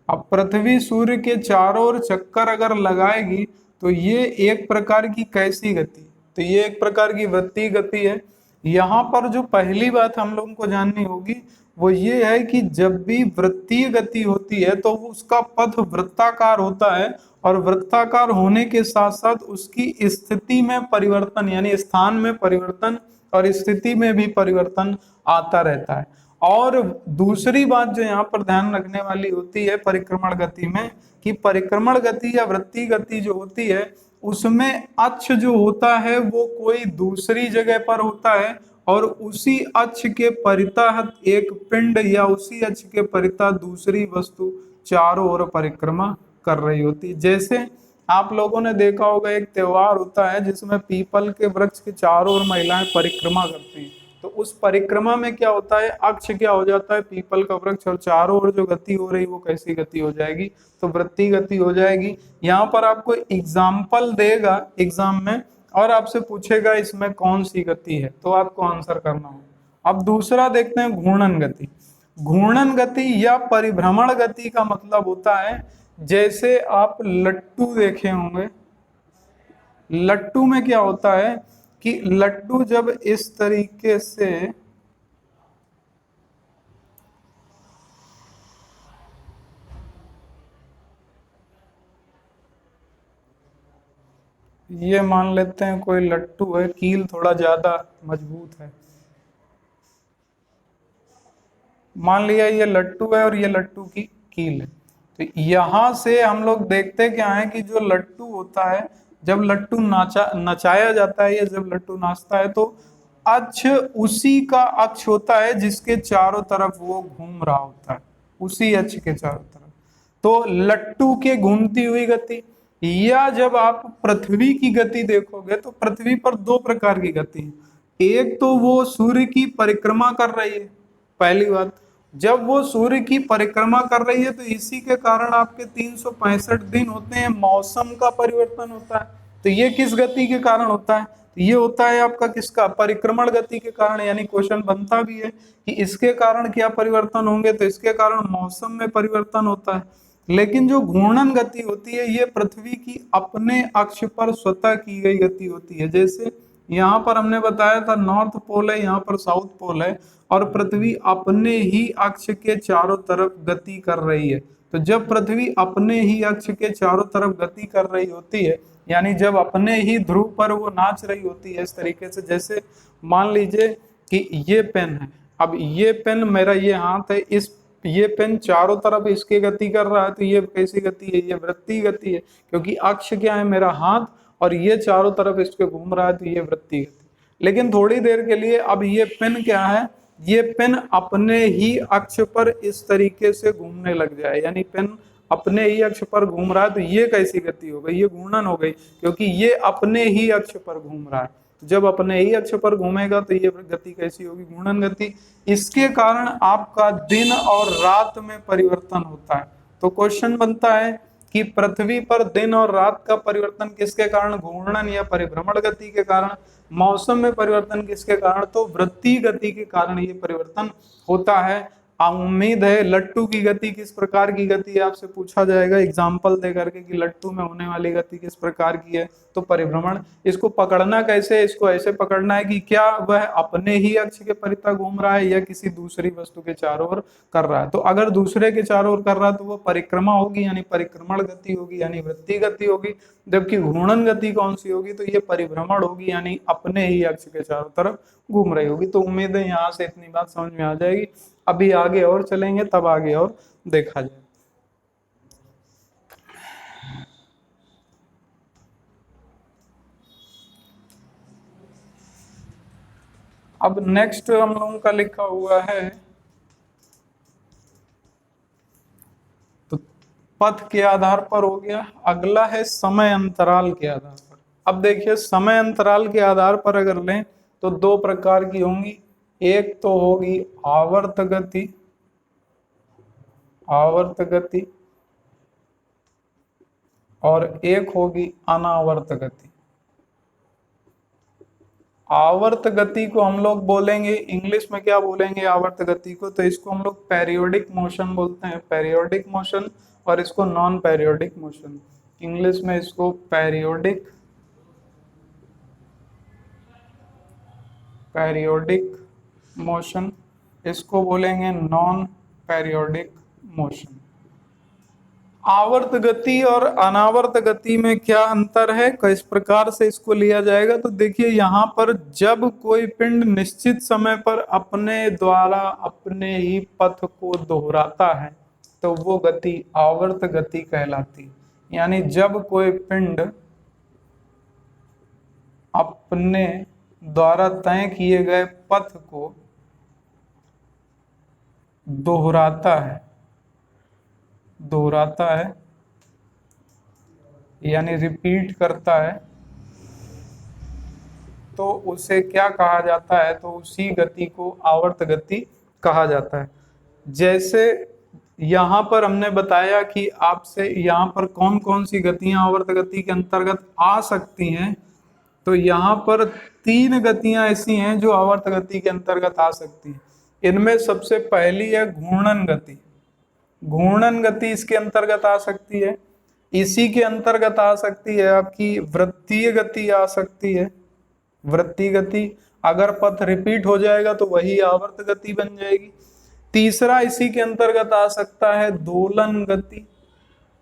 अब पृथ्वी सूर्य के चारों ओर चक्कर अगर लगाएगी तो ये एक प्रकार की कैसी गति, तो ये एक प्रकार की वृत्तीय गति है। यहाँ पर जो पहली बात हम लोगों को जाननी होगी वो ये है कि जब भी वृत्तीय गति होती है तो उसका पथ वृत्ताकार होता है, और वृत्ताकार होने के साथ साथ उसकी स्थिति में परिवर्तन, यानी स्थान में परिवर्तन और स्थिति में भी परिवर्तन आता रहता है। और दूसरी बात जो यहाँ पर ध्यान रखने वाली होती है परिक्रमण गति में, कि परिक्रमण गति या वृत्तीय गति जो होती है उसमें अक्ष जो होता है वो कोई दूसरी जगह पर होता है, और उसी अक्ष के परितः एक पिंड या उसी अक्ष के परितः दूसरी वस्तु चारों ओर परिक्रमा कर रही होती है। जैसे आप लोगों ने देखा होगा एक त्योहार होता है जिसमें पीपल के वृक्ष के चारों ओर महिलाएं परिक्रमा करती हैं, तो उस परिक्रमा में क्या होता है, अक्ष क्या हो जाता है, पीपल का वृक्ष, और चारों ओर जो गति हो रही वो कैसी गति हो जाएगी, तो वृत्तीय गति हो जाएगी। यहाँ पर आपको एग्जाम्पल देगा एग्जाम में और आपसे पूछेगा इसमें कौन सी गति है, तो आपको आंसर करना होगा। अब दूसरा देखते हैं घूर्णन गति। घूर्णन गति या परिभ्रमण गति का मतलब होता है, जैसे आप लट्टू देखे होंगे, लट्टू में क्या होता है कि लड्डू जब इस तरीके से ये मान लेते हैं कोई लट्टू है, कील थोड़ा ज्यादा मजबूत है, मान लिया ये लट्टू है और ये लट्टू की कील है। तो यहां से हम लोग देखते क्या है कि जो लट्टू होता है, जब लट्टू नचाया जाता है या जब लट्टू नाचता है तो अक्ष उसी का अक्ष होता है जिसके चारों तरफ वो घूम रहा होता है, उसी अक्ष के चारों तरफ। तो लट्टू के घूमती हुई गति, या जब आप पृथ्वी की गति देखोगे तो पृथ्वी पर दो प्रकार की गति है। एक तो वो सूर्य की परिक्रमा कर रही है, पहली बात, जब वो सूर्य की परिक्रमा कर रही है तो इसी के कारण आपके 365 दिन होते हैं, मौसम का परिवर्तन होता है। तो ये किस गति के कारण होता है, तो ये होता है आपका किसका, परिक्रमण गति के कारण। यानी क्वेश्चन बनता भी है कि इसके कारण क्या परिवर्तन होंगे, तो इसके कारण मौसम में परिवर्तन होता है। लेकिन जो घूर्णन गति होती है ये पृथ्वी की अपने अक्ष पर स्वतः की गई गति होती है। जैसे यहाँ पर हमने बताया था नॉर्थ पोल है, यहाँ पर साउथ पोल है, और पृथ्वी अपने ही अक्ष के चारों तरफ गति कर रही है। तो जब पृथ्वी अपने ही अक्ष के चारों तरफ गति कर रही होती है, यानी जब अपने ही ध्रुव पर वो नाच रही होती है इस तरीके से, जैसे मान लीजिए कि ये पेन है, अब ये पेन मेरा ये हाथ है, इस ये पेन चारों तरफ इसकी गति कर रहा है, तो ये कैसी गति है, ये वृत्तीय गति है, क्योंकि अक्ष क्या है, मेरा हाथ, और ये चारों तरफ इसके घूम रहा है, तो ये वृत्तीय गति। लेकिन थोड़ी देर के लिए अब ये पेन क्या है, ये पेन अपने ही अक्ष पर इस तरीके से घूमने लग जाए, यानी पेन अपने ही अक्ष पर घूम रहा है, तो ये कैसी गति हो गई, ये घूर्णन हो गई, क्योंकि ये अपने ही अक्ष पर घूम रहा है। तो जब अपने ही अक्ष पर घूमेगा तो ये गति कैसी होगी, घूर्णन गति। इसके कारण आपका दिन और रात में परिवर्तन होता है। तो क्वेश्चन बनता है कि पृथ्वी पर दिन और रात का परिवर्तन किसके कारण, घूर्णन या परिभ्रमण गति के कारण। मौसम में परिवर्तन किसके कारण, तो वृत्तीय गति के कारण ये परिवर्तन होता है। उम्मीद है लट्टू की गति किस प्रकार की गति है, आपसे पूछा जाएगा एग्जाम्पल दे करके कि लट्टू में होने वाली गति किस प्रकार की है, तो परिभ्रमण। इसको पकड़ना कैसे, इसको ऐसे पकड़ना है कि क्या वह अपने ही अक्ष के परितः घूम रहा है या किसी दूसरी वस्तु के चारों ओर कर रहा है। तो अगर दूसरे के चारों ओर कर रहा है तो वो परिक्रमा होगी, यानी परिक्रमण गति होगी, यानी वृत्तीय गति होगी। जबकि घूर्णन गति कौन सी होगी, तो ये परिभ्रमण होगी, यानी अपने ही अक्ष के चारों तरफ घूम रही होगी। तो उम्मीद है यहाँ से इतनी बात समझ में आ जाएगी। अभी आगे और चलेंगे तब आगे और देखा जाए। अब नेक्स्ट हम लोगों का लिखा हुआ है तो पथ के आधार पर हो गया, अगला है समय अंतराल के आधार पर। अब देखिए समय अंतराल के आधार पर अगर लें तो दो प्रकार की होंगी, एक तो होगी आवर्त गति, आवर्त गति, और एक होगी अनावर्त गति। आवर्त गति को हम लोग बोलेंगे, इंग्लिश में क्या बोलेंगे आवर्त गति को, तो इसको हम लोग पेरियोडिक मोशन बोलते हैं, पेरियोडिक मोशन, और इसको नॉन पेरियोडिक मोशन। इंग्लिश में इसको पेरियोडिक, पेरियोडिक मोशन, इसको बोलेंगे नॉन पेरियोडिक मोशन। आवर्त गति और अनावर्त गति में क्या अंतर है, किस प्रकार से इसको लिया जाएगा। तो देखिए यहाँ पर जब कोई पिंड निश्चित समय पर अपने द्वारा अपने ही पथ को दोहराता है तो वो गति आवर्त गति कहलाती है। यानी जब कोई पिंड अपने द्वारा तय किए गए पथ को दोहराता है यानी रिपीट करता है तो उसे क्या कहा जाता है, तो उसी गति को आवर्त गति कहा जाता है। जैसे यहाँ पर हमने बताया कि आपसे यहाँ पर कौन कौन सी गतियां आवर्त गति के अंतर्गत आ सकती हैं, तो यहाँ पर 3 गतियां ऐसी हैं जो आवर्त गति के अंतर्गत आ सकती हैं। इनमें सबसे पहली है घूर्णन गति। घूर्णन गति इसके अंतर्गत आ सकती है। इसी के अंतर्गत आ सकती है आपकी वृत्तीय गति आ सकती है। वृत्तीय गति अगर पथ रिपीट हो जाएगा तो वही आवर्त गति बन जाएगी। तीसरा इसी के अंतर्गत आ सकता है दोलन गति।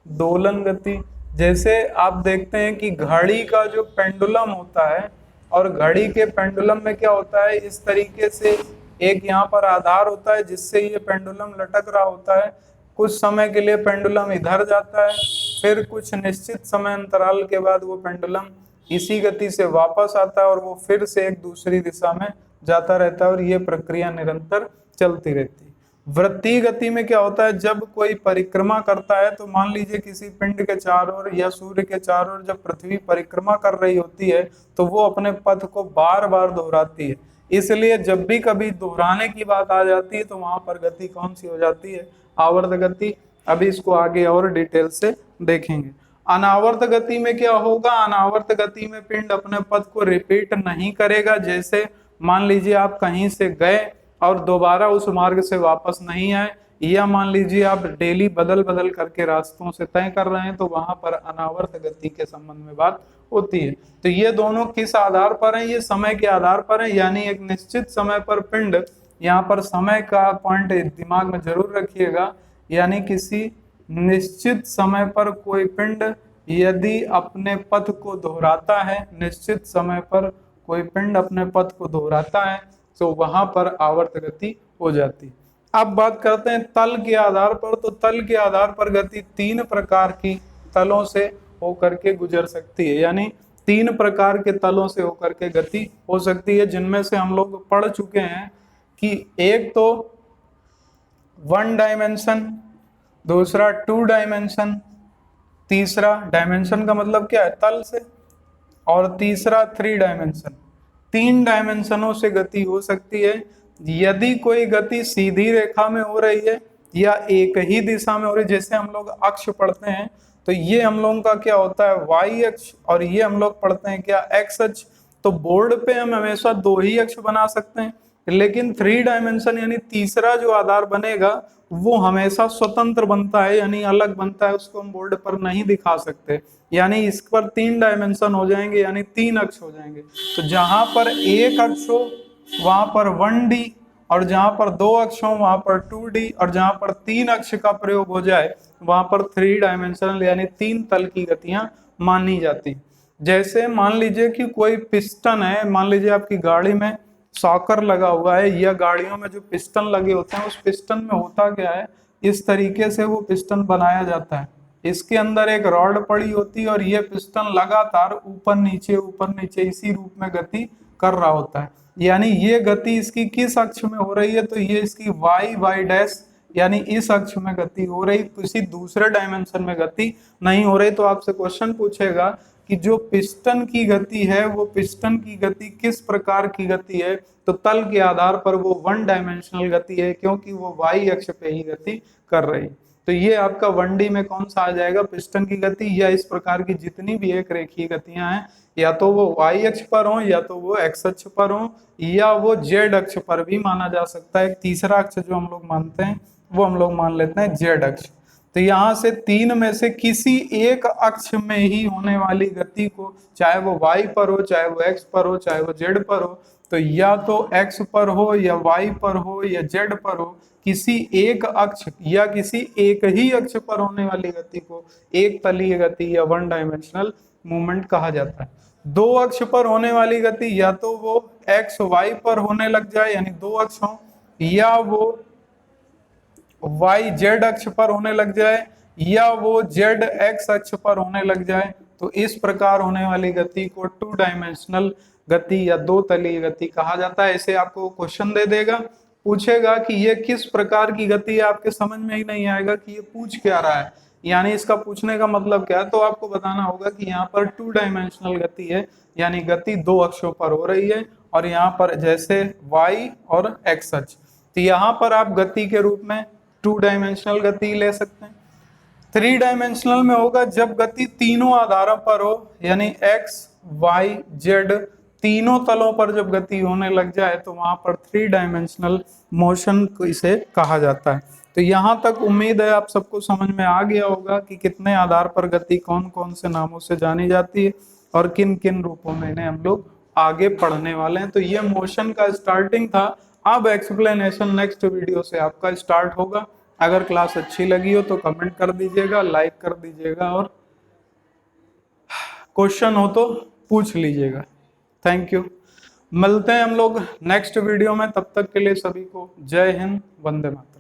दोलन गति जैसे आप देखते हैं कि घड़ी का जो पेंडुलम होता है और घड़ी के पेंडुलम में क्या होता है, इस तरीके से एक यहाँ पर आधार होता है जिससे ये पेंडुलम लटक रहा होता है। कुछ समय के लिए पेंडुलम इधर जाता है, फिर कुछ निश्चित समय अंतराल के बाद वो पेंडुलम इसी गति से वापस आता है और वो फिर से एक दूसरी दिशा में जाता रहता है और ये प्रक्रिया निरंतर चलती रहती है। वृत्तीय गति में क्या होता है, जब कोई परिक्रमा करता है तो मान लीजिए किसी पिंड के चारों ओर या सूर्य के चारों ओर जब पृथ्वी परिक्रमा कर रही होती है तो वो अपने पथ को बार बार दोहराती है। इसलिए जब भी कभी दोहराने की बात आ जाती है तो वहां पर गति कौन सी हो जाती है, आवर्त गति। अभी इसको आगे और डिटेल से देखेंगे। अनावर्त गति में क्या होगा, अनावर्त गति में पिंड अपने पथ को रिपीट नहीं करेगा। जैसे मान लीजिए आप कहीं से गए और दोबारा उस मार्ग से वापस नहीं आए, या मान लीजिए आप डेली बदल बदल करके रास्तों से तय कर रहे हैं, तो वहां पर अनावर्त गति के संबंध में बात होती है। तो ये दोनों किस आधार पर हैं, ये समय के आधार पर है। यानी एक निश्चित समय पर पिंड, यहाँ पर समय का पॉइंट दिमाग में जरूर रखिएगा, यानी किसी निश्चित समय पर कोई पिंड यदि अपने पथ को दोहराता है, निश्चित समय पर कोई पिंड अपने पथ को दोहराता है तो वहां पर आवर्त गति हो जाती है। अब बात करते हैं तल के आधार पर। तो तल के आधार पर गति 3 प्रकार की तलों से होकर के गुजर सकती है, यानी 3 प्रकार के तलों से होकर के गति हो सकती है, जिनमें से हम लोग पढ़ चुके हैं कि एक तो 1 डायमेंशन, दूसरा 2 डायमेंशन, तीसरा डायमेंशन का मतलब क्या है, तल से, और तीसरा 3 डायमेंशन। 3 डायमेंशनों से गति हो सकती है। यदि कोई गति सीधी रेखा में हो रही है या एक ही दिशा में हो रही है, जैसे हम लोग अक्ष पढ़ते हैं तो ये हम लोगों का क्या होता है, वाई अक्ष, और ये हम लोग पढ़ते हैं क्या, एक्स अक्ष। तो बोर्ड पे हम हमेशा 2 ही अक्ष बना सकते हैं, लेकिन 3 डायमेंशन यानी तीसरा जो आधार बनेगा वो हमेशा स्वतंत्र बनता है, यानी अलग बनता है, उसको हम बोर्ड पर नहीं दिखा सकते। यानी इस पर 3 डायमेंशन हो जाएंगे, यानी 3 अक्ष हो जाएंगे। तो जहां पर एक अक्ष हो वहां पर 1D, और जहां पर 2 अक्ष हो वहां पर 2D, और जहां पर 3 अक्ष का प्रयोग हो जाए वहां पर 3 डायमेंशनल यानी 3 तल की गतियां मानी जाती। जैसे मान लीजिए कि कोई पिस्टन है, मान लीजिए आपकी गाड़ी में सॉकर लगा हुआ है, या गाड़ियों में जो पिस्टन लगे होते हैं उस पिस्टन में होता क्या है, इस तरीके से वो पिस्टन बनाया जाता है। इसके अंदर एक रॉड पड़ी होती है और ये पिस्टन लगातार ऊपर नीचे इसी रूप में गति कर रहा होता है। यानी ये गति इसकी किस अक्ष में हो रही है, तो ये इसकी वाई डैश यानी इस अक्ष में गति हो रही, किसी दूसरे डायमेंशन में गति नहीं हो रही। तो आपसे क्वेश्चन पूछेगा कि जो पिस्टन की गति है वो पिस्टन की गति किस प्रकार की गति है, तो तल के आधार पर वो 1 डायमेंशनल गति है, क्योंकि वो वाई अक्ष पे ही गति कर रही। तो ये आपका 1D में कौन सा आ जाएगा, पिस्टन की गति। या इस प्रकार की जितनी भी एक रेखीय गतियां हैं, या तो वो वाई अक्ष पर हो, या तो वो एक्स अक्ष पर हो, या वो जेड अक्ष पर भी माना जा सकता है। तीसरा अक्ष जो हम लोग मानते हैं वो हम लोग मान लेते हैं जेड अक्ष। तो यहाँ से 3 में से किसी एक अक्ष में ही होने वाली गति को, चाहे वो वाई पर हो, चाहे वो एक्स पर हो, चाहे वो जेड पर हो, तो या तो x पर हो या y पर हो या z पर हो, किसी एक अक्ष या किसी एक ही अक्ष पर होने वाली गति को एक तलीय गति या वन डायमेंशनल मूवमेंट कहा जाता है। दो अक्ष पर होने वाली गति या तो वो x y पर होने लग जाए यानी दो अक्ष हो, या वो y z अक्ष पर होने लग जाए, या वो z x अक्ष पर होने लग जाए। तो इस प्रकार होने वाली गति को टू डायमेंशनल गति या दो तलीय गति कहा जाता है। इसे आपको क्वेश्चन दे देगा, पूछेगा कि ये किस प्रकार की गति है, आपके समझ में ही नहीं आएगा कि ये पूछ क्या रहा है, यानी इसका पूछने का मतलब क्या है। तो आपको बताना होगा कि यहाँ पर टू डायमेंशनल गति है, यानी गति दो अक्षों पर हो रही है, और यहाँ पर जैसे y और x अक्ष, तो यहाँ पर आप गति के रूप में टू डायमेंशनल गति ले सकते हैं। थ्री डायमेंशनल में होगा जब गति तीनों आधारों पर हो, यानी x y z तीनों तलों पर जब गति होने लग जाए तो वहां पर थ्री डायमेंशनल मोशन को इसे कहा जाता है। तो यहाँ तक उम्मीद है आप सबको समझ में आ गया होगा कि कितने आधार पर गति कौन कौन से नामों से जानी जाती है और किन किन रूपों में इन्हें हम लोग आगे पढ़ने वाले हैं। तो ये मोशन का स्टार्टिंग था, अब एक्सप्लेनेशन नेक्स्ट वीडियो से आपका स्टार्ट होगा। अगर क्लास अच्छी लगी हो तो कमेंट कर दीजिएगा, लाइक कर दीजिएगा, और क्वेश्चन हो तो पूछ लीजिएगा। Thank you. मिलते हैं हम लोग नेक्स्ट वीडियो में, तब तक के लिए सभी को जय हिंद, वंदे मातरम।